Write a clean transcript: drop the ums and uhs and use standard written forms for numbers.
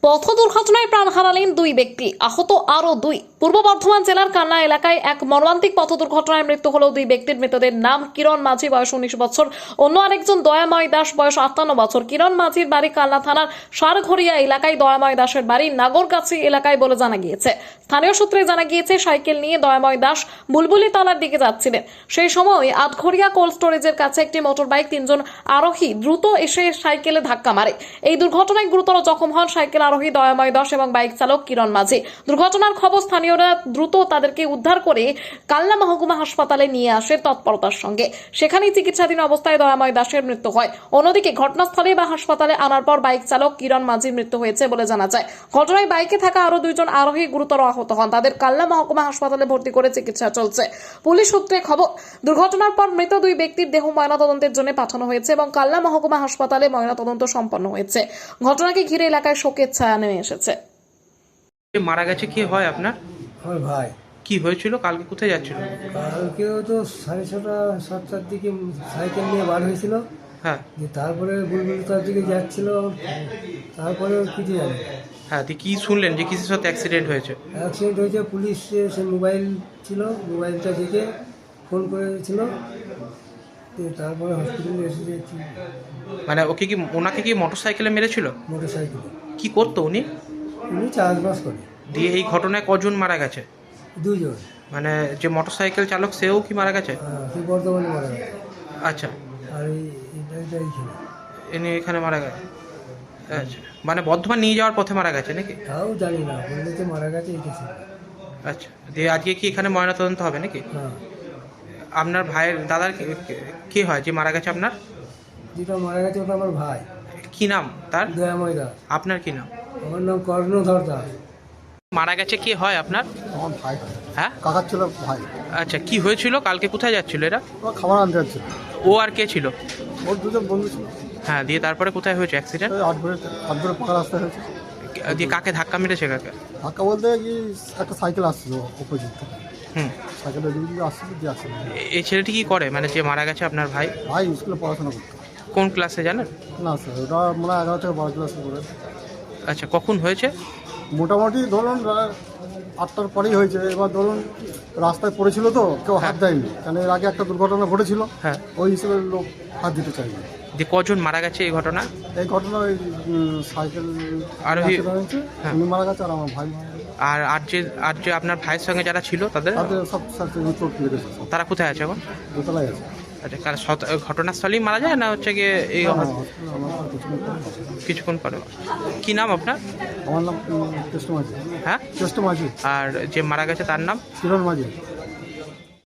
পথ দুর্ঘটনায় প্রাণ হারালেন দুই ব্যক্তি, আহত আরও দুই। পূর্ব বর্ধমান জেলার কান্না এলাকায় এক মর্মান্তিক পথ দুর্ঘটনায় মৃত্যু হলো দুই ব্যক্তির। মৃতদের নাম কিরণ মাঝি, বয়স 19 বছর, অন্য আরেকজন দয়াময় দাস, বয়স 58 বছর। কিরণ মাঝির বাড়ি কান্না থানার সারঘরিয়া এলাকায়, দয়াময় দাসের বাড়ি নাগরগাছি এলাকায় বলে জানা গিয়েছে। স্থানীয় সূত্রে জানা গিয়েছে, সাইকেল নিয়ে দয়াময় দাস বুলবুলি তলার দিকে যাচ্ছিলেন। সেই সময় আধঘরিয়া কোল্ড স্টোরেজের কাছে একটি মোটর বাইক, তিনজন আরোহী দ্রুত এসে সাইকেলে ধাক্কা মারে। এই দুর্ঘটনায় গুরুতর জখম হন সাইকেল আরোহী দয়াময় দাস এবং বাইক চালক কিরণ মাঝি। দুর্ঘটনার খবর স্থানীয়রা দ্রুত তাদেরকে উদ্ধার করে কালনা মহকুমা হাসপাতালে নিয়ে আসে তৎপরতার সঙ্গে। সেখানেই চিকিৎসাধীন অবস্থায় দয়াময় দাসের মৃত্যু হয়। অন্যদিকে ঘটনাস্থলে বা হাসপাতালে আনার পর বাইক চালক কিরণ মাঝির মৃত্যু হয়েছে বলে জানা যায়। ঘটনায় বাইকে থাকা আরো দুইজন আরোহী গুরুতর আহত হন। তাদের কালনা মহকুমা হাসপাতালে ভর্তি করে চিকিৎসা চলছে। পুলিশ সূত্রে খবর, দুর্ঘটনার পর মৃত দুই ব্যক্তির দেহ ময়নাতদন্তের জন্য পাঠানো হয়েছে এবং কালনা মহকুমা হাসপাতালে ময়নাতদন্ত সম্পন্ন হয়েছে। ঘটনাকে ঘিরে এলাকায় শোকের ছায়া নেমে এসেছে। মারা গেছে কি হয় আপনার? আমার ভাই কি হয়েছিল? কালকে কোথায় যাচ্ছিল? কালকেও তো 6:30 7টার দিকে সাইকেল নিয়ে বার হয়েছিল। হ্যাঁ তারপরে বুলবুলতার দিকে যাচ্ছিল, তারপরে কিছু জানি না। হ্যাঁ, দিয়ে কি শুনলেন যে কিসের সাথে অ্যাক্সিডেন্ট হয়েছে? অ্যাক্সিডেন্ট হয়েছে, পুলিশ সে মোবাইল ছিল, মোবাইলটা দেখে ফোন করেছিল, তারপরে হসপিটালে এসে দেখছি মানে ওনাকে কি মোটর সাইকেলে মেরেছিল? মোটর সাইকেলে। কি করতো উনি? উনি চাষবাস করে। দিয়ে এই ঘটনায় কজন মারা গেছে? দুজন। মানে যে মোটর সাইকেল চালক সেও কি মারা গেছে? সে বর্ধমানে মারা গেছে। আচ্ছা, আর এইখানে ইনি এখানে মারা গেছে। আচ্ছা, মানে বর্ধমান নিয়ে যাওয়ার পথে মারা গেছে নাকি? তাও জানি না, বললে তো মারা গেছে এই কিছু। আচ্ছা, দিয়ে আজকে কি এখানে ময়নাতদন্ত হবে নাকি? হ্যাঁ, আপনার ভাইয়ের দাদার কি হয় যে মারা গেছে আপনার? যেটা মারা গেছে ওটা আমার ভাই, কি নাম তার? দয়াময় দাস। আপনার কি নাম? আমার নাম কর্ণধর দাস। মারা গেছে কি হয় আপনার? আমার ভাই, হ্যাঁ, কাকার ছিল ভাই। আচ্ছা, কি হয়েছিল? কালকে কোথায় যাচ্ছিল এরা? ও খাবার আনতে যাচ্ছিল। ও আর কে ছিল? ওর দুজন বন্ধু ছিল। হ্যাঁ, দিয়ে তারপরে কোথায় হয়েছে অ্যাক্সিডেন্ট? ওই আট ভরে পাকা রাস্তায় হয়েছে। দিয়ে কাকে ধাক্কা মেরেছে কাকে? ধাক্কা বলতে কি, একটা সাইকেল আসছিল অপোজিট থেকে, হুম, সাইকেলের দিকে দিয়ে আসছিল, দিয়ে আসছিল। এই ছেলেটি কি করে, মানে যে মারা গেছে আপনার ভাই? ভাই স্কুলে পড়াশোনা করতো। কোন ক্লাসে জানেন? না স্যার, ওটা মানে 11 থেকে 12 ক্লাসে পড়ে। আচ্ছা, কখন হয়েছে? মোটামুটি ধরুন 8টার পরেই হয়েছে। এবার ধরুন রাস্তায় পড়েছিল তো, কেউ হাত দেয়নি, কারণ এর আগে একটা দুর্ঘটনা ঘটেছিল। হ্যাঁ, ওই হিসেবে লোক হাত দিতে চাইবে। দিয়ে কজন মারা গেছে এই ঘটনা? এই ঘটনা ওই সাইকেল আরোহী। হয়েছে, হ্যাঁ। উনি মারা গেছে আর আমার ভাই মারা গেছে। আর যে আপনার ভাইয়ের সঙ্গে যারা ছিল তাদের তাদের সব চোট লেগেছে, সব তারা কোথায় আছে এখন? দোতলায় আছে। আচ্ছা, ঘটনাস্থলেই মারা যায় না হচ্ছে গিয়ে এই কিছুক্ষণ পরে? কি নাম আপনার? আমার নাম কৃষ্ণ মাঝি। হ্যাঁ, কৃষ্ণ মাঝি। আর যে মারা গেছে তার নাম? কিরণ মাঝি।